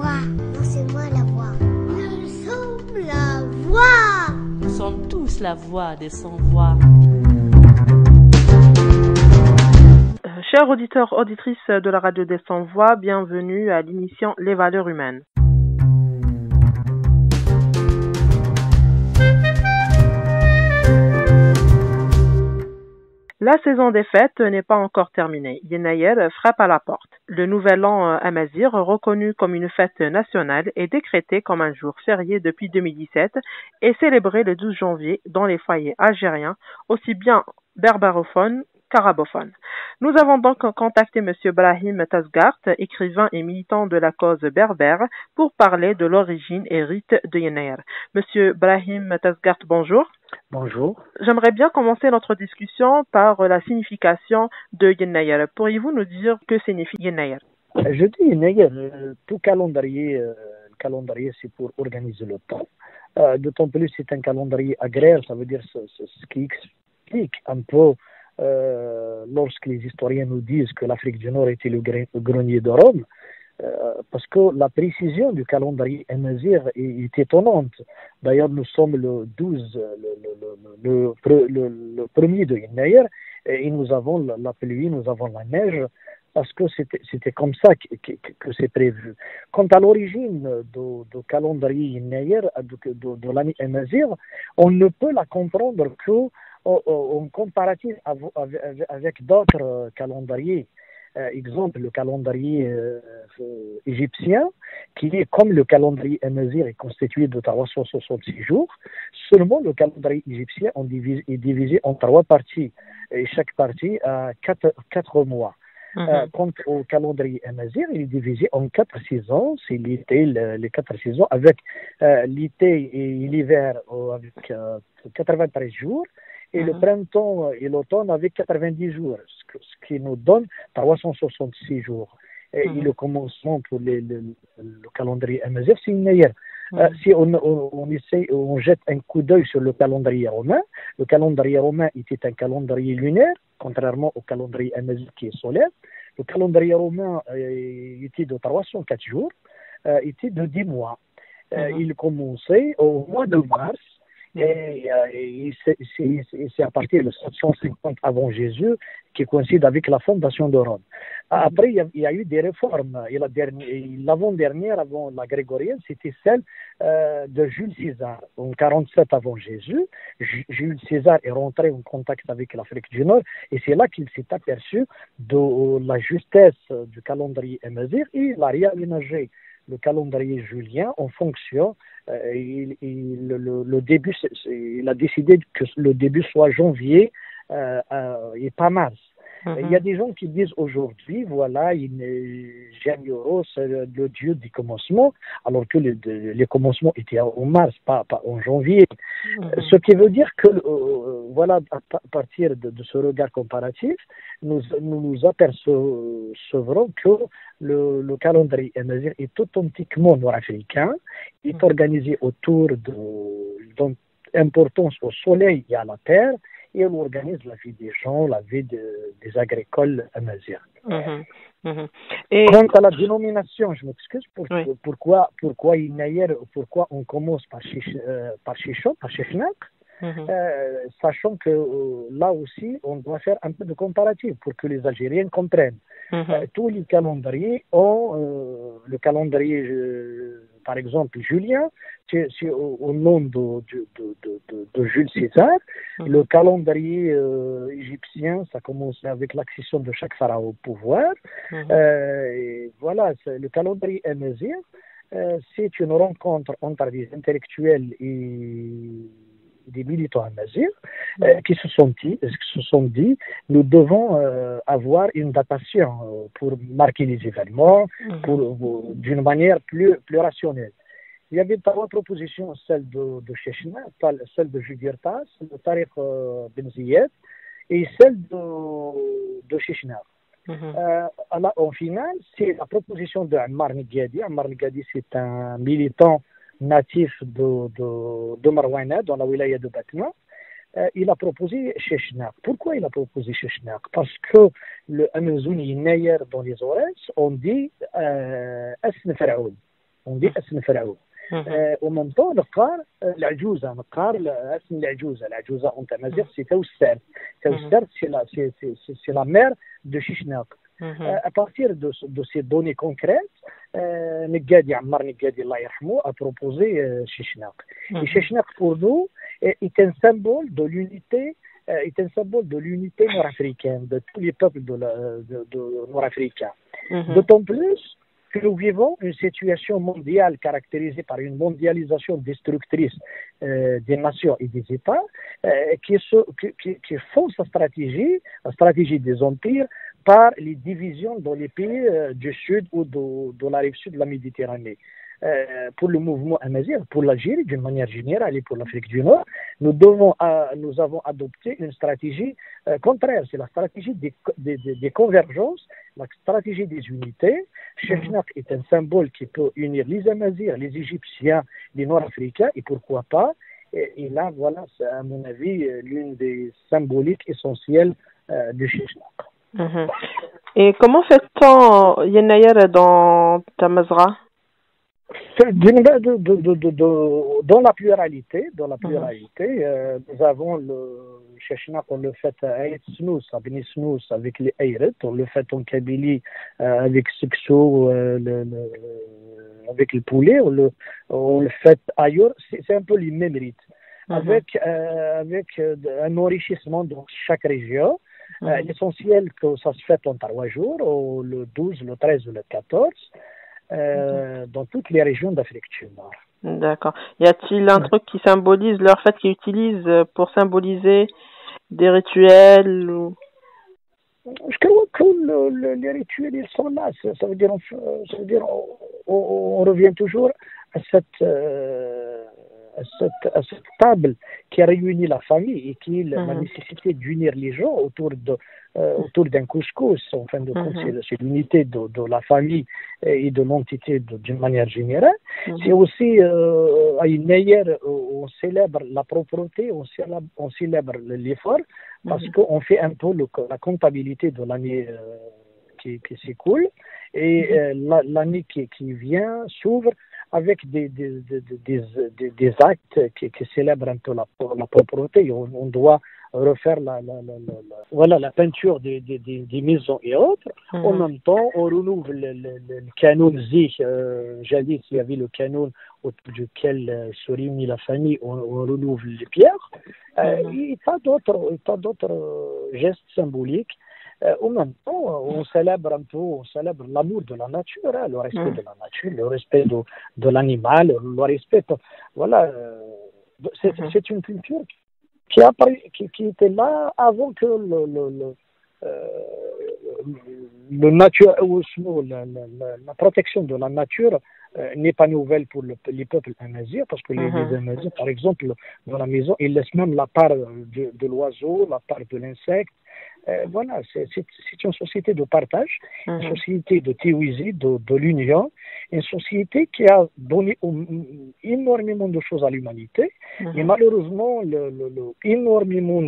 voix. Non, c'est moi la voix. Nous sommes la voix. Nous sommes tous la voix des sans-voix. Chers auditeurs, auditrices de la radio des sans-voix, bienvenue à l'émission Les valeurs humaines. La saison des fêtes n'est pas encore terminée. Yenayer frappe à la porte. Le nouvel an amazigh, reconnu comme une fête nationale, est décrété comme un jour férié depuis 2017 et célébré le 12 janvier dans les foyers algériens, aussi bien berbérophones qu'arabophones. Nous avons donc contacté M. Brahim Tazgart, écrivain et militant de la cause berbère, pour parler de l'origine et rite de Yenayer. M. Brahim Tazgart, bonjour. Bonjour. J'aimerais bien commencer notre discussion par la signification de Yenayer. Pourriez-vous nous dire que signifie Yenayer? Je dis Yenayer, tout calendrier, le calendrier c'est pour organiser le temps. D'autant plus c'est un calendrier agraire, ça veut dire ce qui explique un peu lorsque les historiens nous disent que l'Afrique du Nord était le grenier de Rome. Parce que la précision du calendrier amazigh est étonnante. D'ailleurs, nous sommes le 12, le premier de Yenayer, et nous avons la pluie, nous avons la neige, parce que c'était comme ça que c'est prévu. Quant à l'origine du calendrier Yenayer, de l'année amazigh, on ne peut la comprendre qu'en comparatif avec d'autres calendriers. Exemple, le calendrier égyptien, qui est comme le calendrier amazigh, est constitué de 366 jours. Seulement, le calendrier égyptien est divisé en 3 parties, et chaque partie a 4 mois. Quant au calendrier amazigh, il est divisé en 4 saisons. C'est l'été, les 4 saisons, avec l'été et l'hiver avec 93 jours. Et le printemps et l'automne avec 90 jours, ce qui nous donne 366 jours. Et le commencement pour le calendrier amazigh, c'est Yenayer. Si on jette un coup d'œil sur le calendrier romain était un calendrier lunaire, contrairement au calendrier amazigh qui est solaire. Le calendrier romain était de 304 jours, était de 10 mois. Il commençait au mois de mars. Et c'est à partir de 750 avant Jésus qui coïncide avec la fondation de Rome. Après, il y a eu des réformes. Et l'avant-dernière, avant la grégorienne, c'était celle de Jules César, en 47 avant Jésus. Jules César est rentré en contact avec l'Afrique du Nord et c'est là qu'il s'est aperçu de la justesse du calendrier amazigh et il a réaménagé le calendrier julien en fonction. Le début, il a décidé que le début soit janvier et pas mars. Il y a des gens qui disent aujourd'hui, voilà, Januaros, c'est le dieu du commencement, alors que les commencements étaient en mars, pas en janvier. Ce qui veut dire que, voilà, à partir de ce regard comparatif, nous apercevrons que le calendrier amazigh est authentiquement nord-africain, est organisé autour d'importance au soleil et à la terre, et on organise la vie des gens, la vie des agricoles amazighs. Et quant à la dénomination, je m'excuse, pourquoi Yenayer, pourquoi on commence par Chichon, par Chechnak, sachant que là aussi, on doit faire un peu de comparatif pour que les Algériens comprennent. Tous les calendriers ont le calendrier, par exemple, julien, c'est au nom de Jules César. Le calendrier égyptien, ça commence avec l'accession de chaque pharaon au pouvoir. Voilà, le calendrier amazigh, c'est une rencontre entre des intellectuels et des militants amazighs qui se sont dit nous devons avoir une datation pour marquer les événements d'une manière plus rationnelle. Il y avait 3 propositions, celle de Chechna, celle de Jugurtas, de Tariq Ben Ziyad et celle de Chechna. En finale, c'est la proposition de Ammar Negadi. Ammar Negadi, c'est un militant natif de Marouane, dans la wilaya de Batna. Il a proposé Chechnak. Pourquoi il a proposé Chechnak? Parce que le Amazouni Yenayer dans les Aurès, on dit Asn Faraoun. on dit اسم فرعون. ومن طون نقار العجوزة نقار اسم العجوزة أنت مازال سي توسر c'est la mère de Shishnak. À partir de ces données concrètes, Nigadi Ammar Nigadi Allah yarhamou a proposé Shishnak. Et Shishnak pour nous est un symbole de l'unité nord-africaine, de tous les peuples de nord-africains. D'autant plus que nous vivons une situation mondiale caractérisée par une mondialisation destructrice des nations et des États qui font la stratégie des empires par les divisions dans les pays du sud ou de la rive sud de la Méditerranée. Pour le mouvement amazigh, pour l'Algérie d'une manière générale et pour l'Afrique du Nord, nous avons adopté une stratégie contraire. C'est la stratégie des convergences, la stratégie des unités. Shishnak est un symbole qui peut unir les Amazirs, les Égyptiens, les Nord-Africains et pourquoi pas. Et là, voilà, c'est à mon avis l'une des symboliques essentielles du Shishnak. Et comment fait-on Yennayer dans ta mazra? Dans la pluralité, nous avons le Shishnak, on le fait à Aït Snous, à Beni Snous, avec les Ayret, on le fait en Kabylie avec Sukso, avec le poulet, on le fait ailleurs, c'est un peu les mêmes rites, avec un enrichissement dans chaque région. L'essentiel que ça se fait en 3 jours, le 12, le 13 ou le 14. Dans toutes les régions d'Afrique du Nord. D'accord. Y a-t-il un truc qui symbolise leur fête qu'ils utilisent pour symboliser des rituels ou... Je crois que les rituels ils sont là. Ça veut dire on revient toujours à cette table qui a réuni la famille et qui est la nécessité d'unir les gens autour d'un couscous. En fin de compte, c'est l'unité de la famille et de l'entité d'une manière générale. C'est aussi à une meilleure, on célèbre la propreté, on célèbre l'effort, parce qu'on fait un peu la comptabilité de l'année qui s'écoule et l'année qui vient s'ouvre avec des actes qui célèbrent un peu la propreté. On doit refaire la peinture des maisons et autres. En même temps, on renouvelle le canon Zich. Jadis, il y avait le canon autour duquel se réunit la famille. On renouvelle les pierres. Et pas d'autres gestes symboliques. En même temps, on célèbre l'amour de la nature, le respect de la nature, le respect de l'animal, le respect. Voilà, c'est une culture qui était là avant que la protection de la nature n'est pas nouvelle pour les peuples amazirs, parce que les Amazirs, par exemple, dans la maison, ils laissent même la part de l'oiseau, la part de l'insecte. Voilà, c'est une société de partage, une société de théoïsie, de l'union, une société qui a donné énormément de choses à l'humanité, et malheureusement, énormément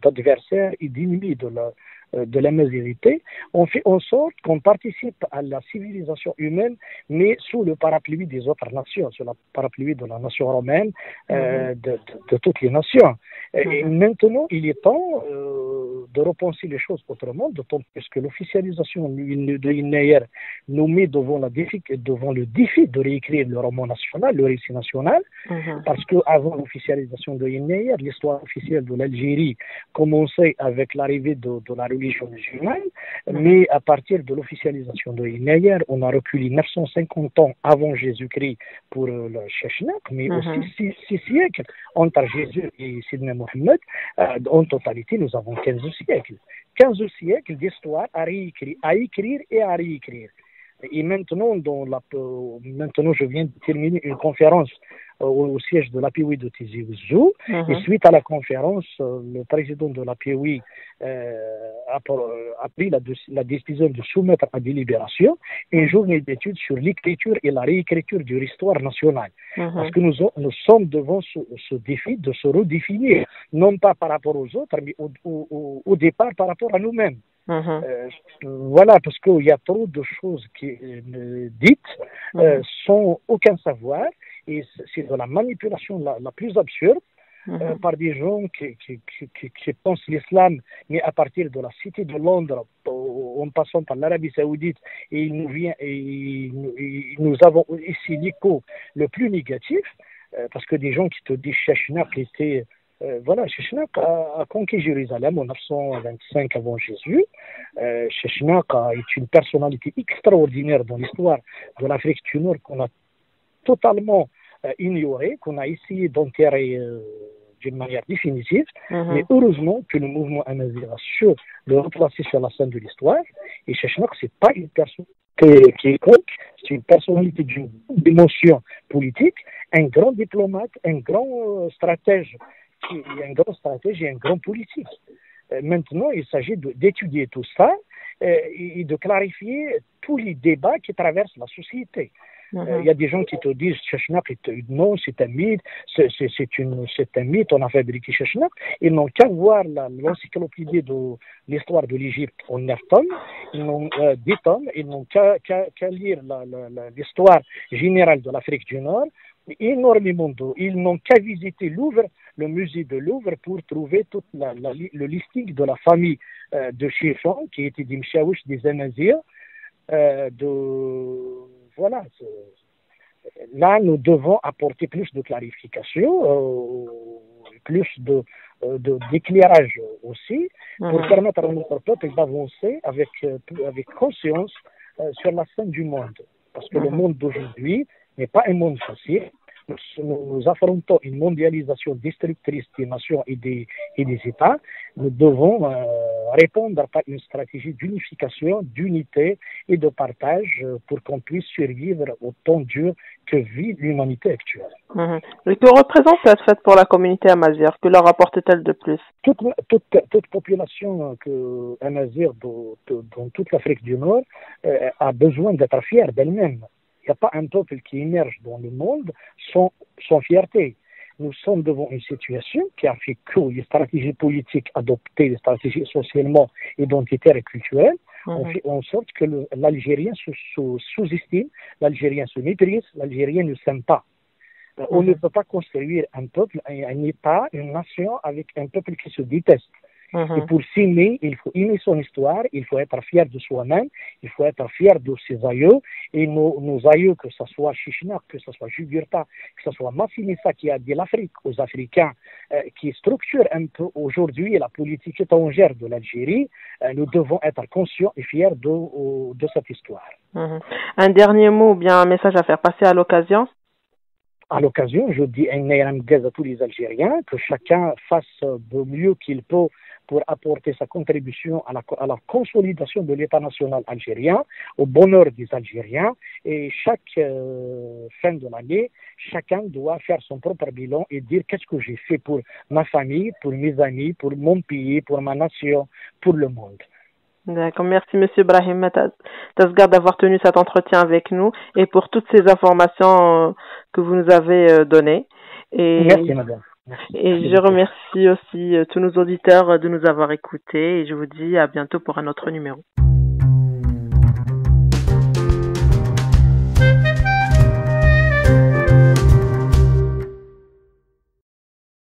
d'adversaires et d'ennemis de la majorité, on fait en sorte qu'on participe à la civilisation humaine, mais sous le parapluie des autres nations, sous le parapluie de la nation romaine, de toutes les nations. Et maintenant, il est temps de repenser les choses autrement, d'autant plus que l'officialisation de Yennayer nous met devant le défi de réécrire le roman national, le récit national, parce qu'avant l'officialisation de Yennayer, l'histoire officielle de l'Algérie commençait avec l'arrivée de la religion musulmane, mais à partir de l'officialisation de Yennayer, on a reculé 950 ans avant Jésus-Christ pour le Shishnak, mais aussi 6 siècles entre Jésus et Sidna Mohammed. En totalité, nous avons 15 siècles. 15 siècles d'histoire à écrire et à réécrire. Et maintenant, je viens de terminer une conférence au siège de l'APOI de Tizi Ouzou. Et suite à la conférence, le président de l'APOI a pris la décision de soumettre à délibération une journée d'études sur l'écriture et la réécriture de l'histoire nationale. Parce que nous sommes devant ce défi de se redéfinir, non pas par rapport aux autres, mais au départ par rapport à nous-mêmes. Voilà, parce qu'il y a trop de choses dites sans aucun savoir, et c'est de la manipulation la plus absurde par des gens qui pensent l'islam, mais à partir de la cité de Londres, en passant par l'Arabie Saoudite, et nous avons ici l'écho le plus négatif, parce que des gens qui te disent Sheshnak était Sheshnak a conquis Jérusalem en 925 avant Jésus. Sheshnak est une personnalité extraordinaire dans l'histoire de l'Afrique du Nord qu'on a totalement ignorée, qu'on a essayé d'enterrer d'une manière définitive, mais heureusement que le mouvement Amazigh a su le replacer sur la scène de l'histoire. Et Sheshnak, c'est pas une personne qui est contre, c'est une personnalité d'une dimension politique, un grand diplomate, un grand stratège, et un grand politique. Maintenant, il s'agit d'étudier tout ça et de clarifier tous les débats qui traversent la société. Il y a des gens qui te disent Sheshnak, non, c'est un mythe, c'est un mythe, on a fabriqué Sheshnak. Ils n'ont qu'à voir l'encyclopédie de l'histoire de l'Égypte en 9 tomes, ils n'ont 10 tomes, ils n'ont qu'à lire l'histoire générale de l'Afrique du Nord, énormément d'eau. Ils n'ont qu'à visiter Louvre, le musée de Louvre, pour trouver tout le listing de la famille de Chifon, qui était des Mchaouch, des Amazirs, voilà. Là, nous devons apporter plus de clarification, plus d'éclairage aussi, pour permettre à notre peuple d'avancer avec conscience sur la scène du monde. Parce que le monde d'aujourd'hui n'est pas un monde facile. Nous affrontons une mondialisation destructrice des nations et des États. Nous devons répondre par une stratégie d'unification, d'unité et de partage pour qu'on puisse survivre au temps dur que vit l'humanité actuelle. Et que représente cette fête pour la communauté amazigh? Que leur apporte-t-elle de plus? Toute population amazigh dans toute l'Afrique du Nord a besoin d'être fière d'elle-même. Il n'y a pas un peuple qui émerge dans le monde sans fierté. Nous sommes devant une situation qui a fait que les stratégies politiques adoptées, les stratégies socialement identitaires et culturelles, ont fait en sorte que l'Algérien se sous-estime, l'Algérien se méprise, l'Algérien ne s'aime pas. On ne peut pas construire un peuple, un État, une nation avec un peuple qui se déteste. Et pour s'aimer, il faut aimer son histoire, il faut être fier de soi-même, il faut être fier de ses aïeux. Et nos aïeux, que ce soit Shishnak, que ce soit Jugurtha, que ce soit Massinissa qui a dit l'Afrique aux Africains, qui structure un peu aujourd'hui la politique étrangère de l'Algérie, nous devons être conscients et fiers de cette histoire. Un dernier mot ou bien un message à faire passer à l'occasion? À l'occasion, je dis un à tous les Algériens, que chacun fasse de mieux qu'il peut pour apporter sa contribution à la consolidation de l'État national algérien, au bonheur des Algériens. Et chaque fin de l'année, chacun doit faire son propre bilan et dire qu'est-ce que j'ai fait pour ma famille, pour mes amis, pour mon pays, pour ma nation, pour le monde. D'accord, merci Monsieur Brahim Tasgar d'avoir tenu cet entretien avec nous et pour toutes ces informations que vous nous avez données. Merci madame. Merci. Et je remercie aussi tous nos auditeurs de nous avoir écoutés et je vous dis à bientôt pour un autre numéro.